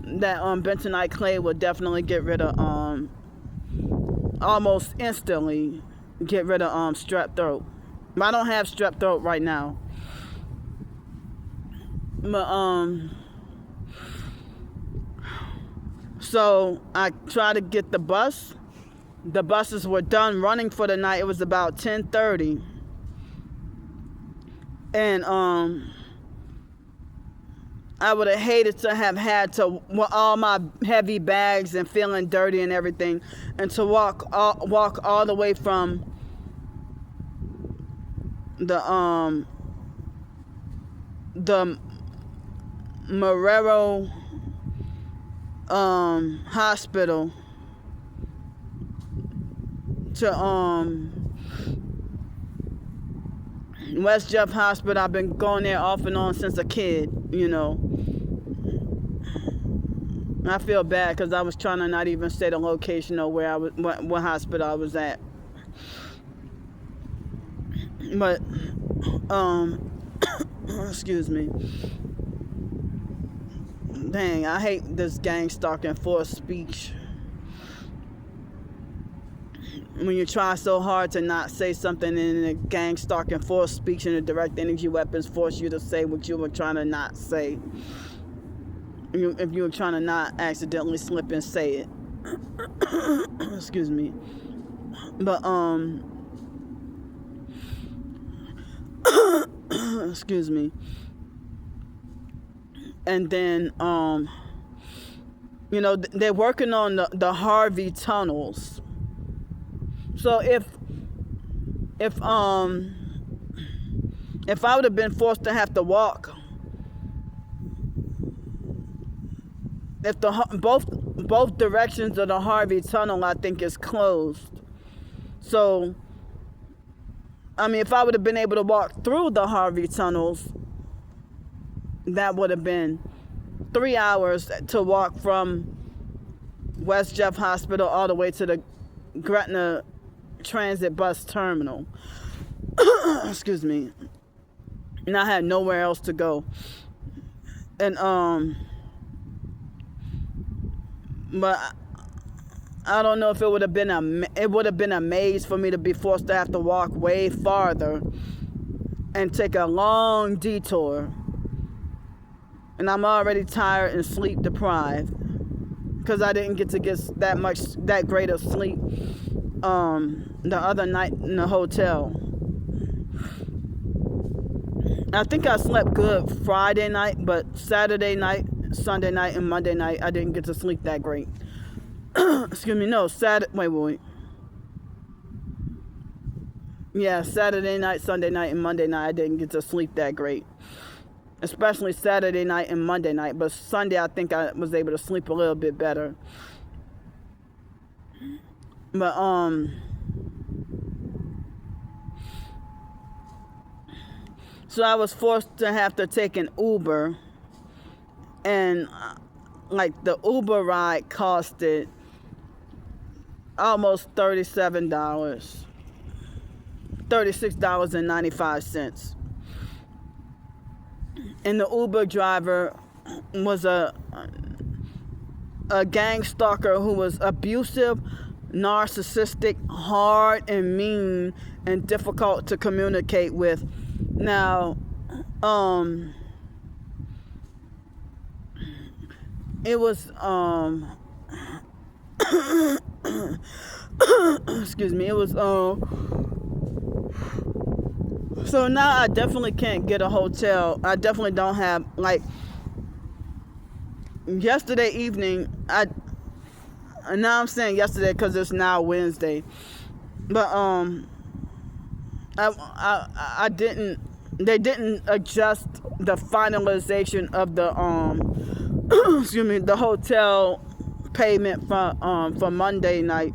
that bentonite clay will definitely get rid of almost instantly get rid of strep throat. But I don't have strep throat right now. But so I tried to get the bus. The buses were done running for the night. It was about 10:30. And I would have hated to have had to, with all my heavy bags and feeling dirty and everything, and to walk all the way from the Marrero hospital to West Jeff Hospital. I've been going there off and on since a kid, you know. I feel bad because I was trying to not even say the location or where I was, what hospital I was at. But excuse me. Dang, I hate this gang stalking forced speech. When you try so hard to not say something and the gang stalking forced speech and the direct energy weapons force you to say what you were trying to not say. If you were trying to not accidentally slip and say it. excuse me. But excuse me. And then they're working on the Harvey tunnels. So if I would have been forced to have to walk, if both directions of the Harvey tunnel, I think, is closed. So if I would have been able to walk through the Harvey tunnels, that would have been 3 hours to walk from West Jeff Hospital all the way to the Gretna transit bus terminal. Excuse me. And I had nowhere else to go. And but I don't know if it would have been a maze for me to be forced to have to walk way farther and take a long detour. And I'm already tired and sleep deprived because I didn't get to get that great of sleep the other night in the hotel. I think I slept good Friday night, but Saturday night, Sunday night, and Monday night, I didn't get to sleep that great. Excuse me, no, wait. Yeah, Saturday night, Sunday night, and Monday night, I didn't get to sleep that great. Especially Saturday night and Monday night. But Sunday, I think I was able to sleep a little bit better. But, so I was forced to have to take an Uber. And, the Uber ride costed almost $37. $36.95. And the Uber driver was a gang stalker who was abusive, narcissistic, hard and mean, and difficult to communicate with. Now, it was excuse me, it was so now I definitely can't get a hotel. I definitely don't have, yesterday evening, and now I'm saying yesterday because it's now Wednesday, but they didn't adjust the finalization of the excuse me, the hotel payment for Monday night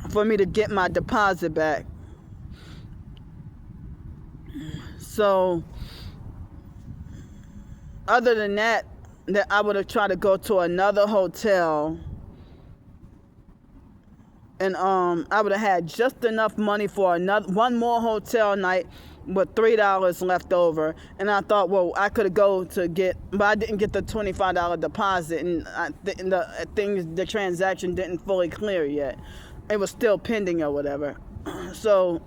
for me to get my deposit back. So, other than that I would have tried to go to another hotel, and I would have had just enough money for one more hotel night with $3 left over. And I thought, well, I could go but I didn't get the $25 deposit, and the transaction didn't fully clear yet. It was still pending or whatever. So,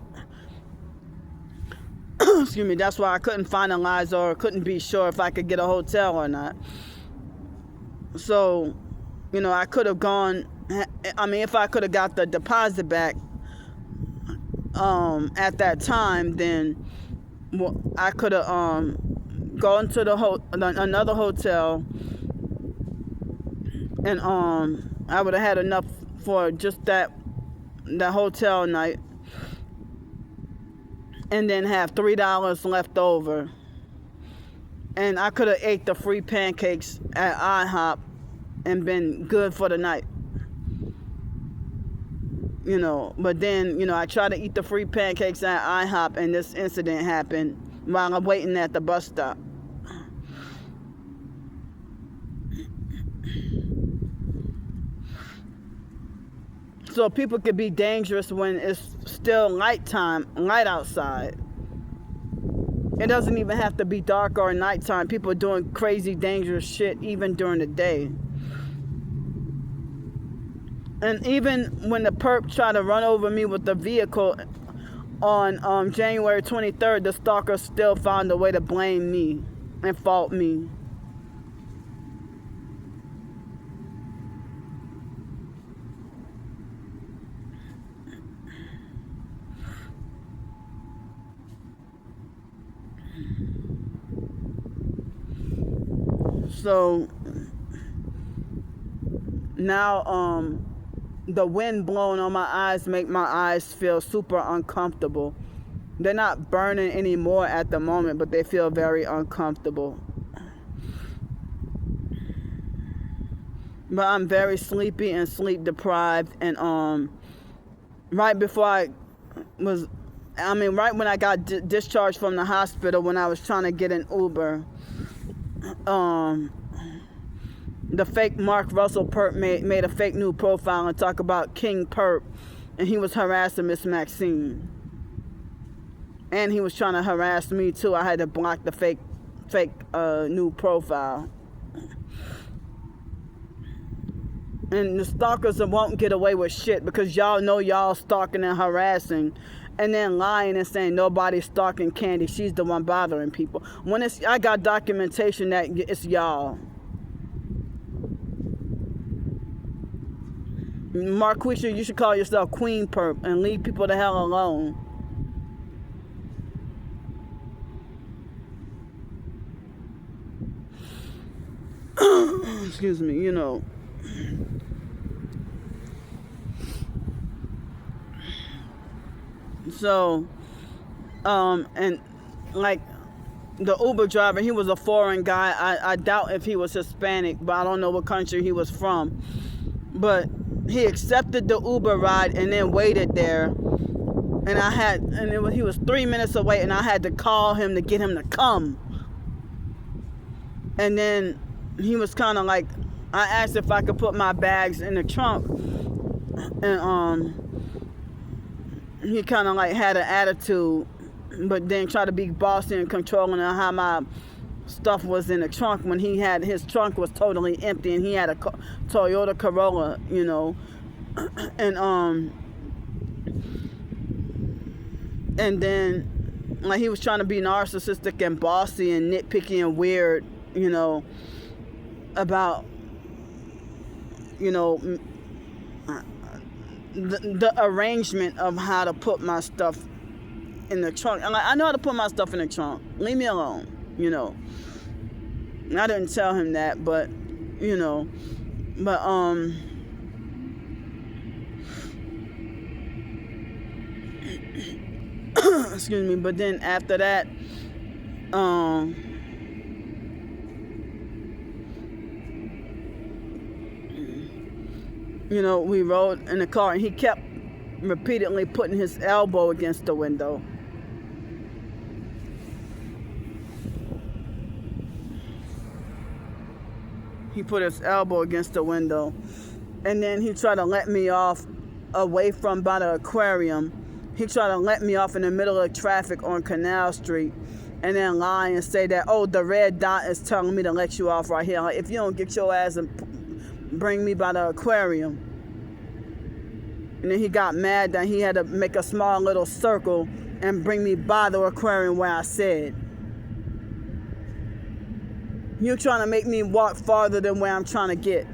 excuse me, that's why I couldn't finalize or couldn't be sure if I could get a hotel or not. So, I could have gone, if I could have got the deposit back at that time, then I could have gone to another hotel, and I would have had enough for just that hotel night, and then have $3 left over, and I could have ate the free pancakes at IHOP and been good for the night. But then, I tried to eat the free pancakes at IHOP, and this incident happened while I'm waiting at the bus stop. So people could be dangerous when it's still light outside. It doesn't even have to be dark or nighttime. People are doing crazy, dangerous shit even during the day. And even when the perp tried to run over me with the vehicle on January 23rd, the stalker still found a way to blame me and fault me. So now the wind blowing on my eyes make my eyes feel super uncomfortable. They're not burning anymore at the moment, but they feel very uncomfortable. But I'm very sleepy and sleep deprived, and right when I got discharged from the hospital, when I was trying to get an Uber, the fake Mark Russell Perp made a fake new profile and talk about King Perp, and he was harassing Miss Maxine. And he was trying to harass me too. I had to block the fake new profile. And the stalkers won't get away with shit because y'all know y'all stalking and harassing, and then lying and saying nobody's stalking Candy. She's the one bothering people. When I got documentation that it's y'all. Marquisha, you should call yourself Queen Perp and leave people the hell alone. Excuse me, you know. So, and like the Uber driver, he was a foreign guy. I doubt if he was Hispanic, but I don't know what country he was from. But he accepted the Uber ride and then waited there. And he was 3 minutes away, and I had to call him to get him to come. And then he was kind of like, I asked if I could put my bags in the trunk, and he kind of like had an attitude, but then tried to be bossy and controlling on how my stuff was in the trunk when his trunk was totally empty, and he had a Toyota Corolla, you know, and then like he was trying to be narcissistic and bossy and nitpicky and weird, you know, about, you know, the arrangement of how to put my stuff in the trunk. I'm like, I know how to put my stuff in the trunk. Leave me alone, you know. I didn't tell him that, but, you know, but, excuse me, but then after that, you know, we rode in the car, and he kept repeatedly putting his elbow against the window. He put his elbow against the window, and then he tried to let me off away from by the aquarium. He tried to let me off in the middle of traffic on Canal Street, and then lie and say that, oh, the red dot is telling me to let you off right here. Like, if you don't get your ass and bring me by the aquarium. And then he got mad that he had to make a small little circle and bring me by the aquarium where I said. You're trying to make me walk farther than where I'm trying to get.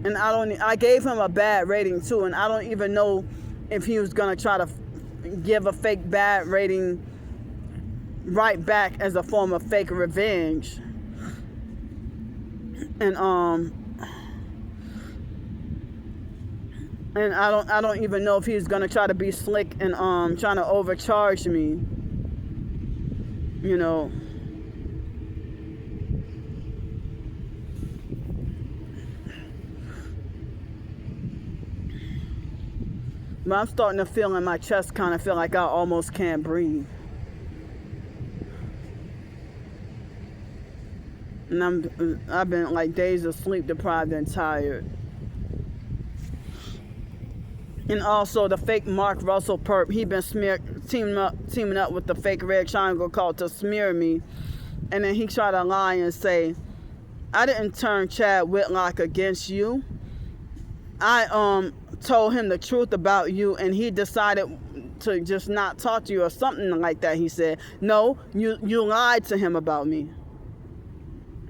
And I gave him a bad rating too, and I don't even know if he was gonna try to give a fake bad rating right back as a form of fake revenge. And I don't even know if he's gonna try to be slick and trying to overcharge me, you know. But I'm starting to feel in my chest, kind of feel like I almost can't breathe. And I've been like days of sleep deprived and tired. And also the fake Mark Russell Perp, he been teaming up with the fake Red Triangle called to smear me. And then he tried to lie and say, I didn't turn Chad Whitlock against you. I told him the truth about you, and he decided to just not talk to you or something like that. He said, no, you lied to him about me.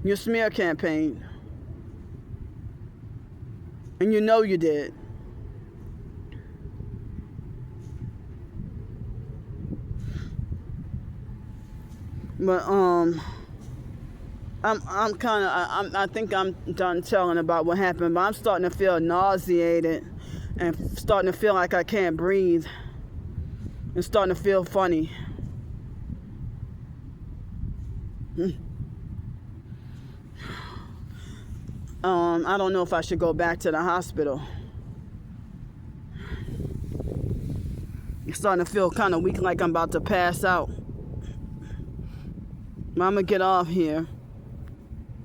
Your smear campaign. And you know you did. But I think I'm done telling about what happened, but I'm starting to feel nauseated and starting to feel like I can't breathe and starting to feel funny. I don't know if I should go back to the hospital. I'm starting to feel kind of weak, like I'm about to pass out. I'm gonna get off here.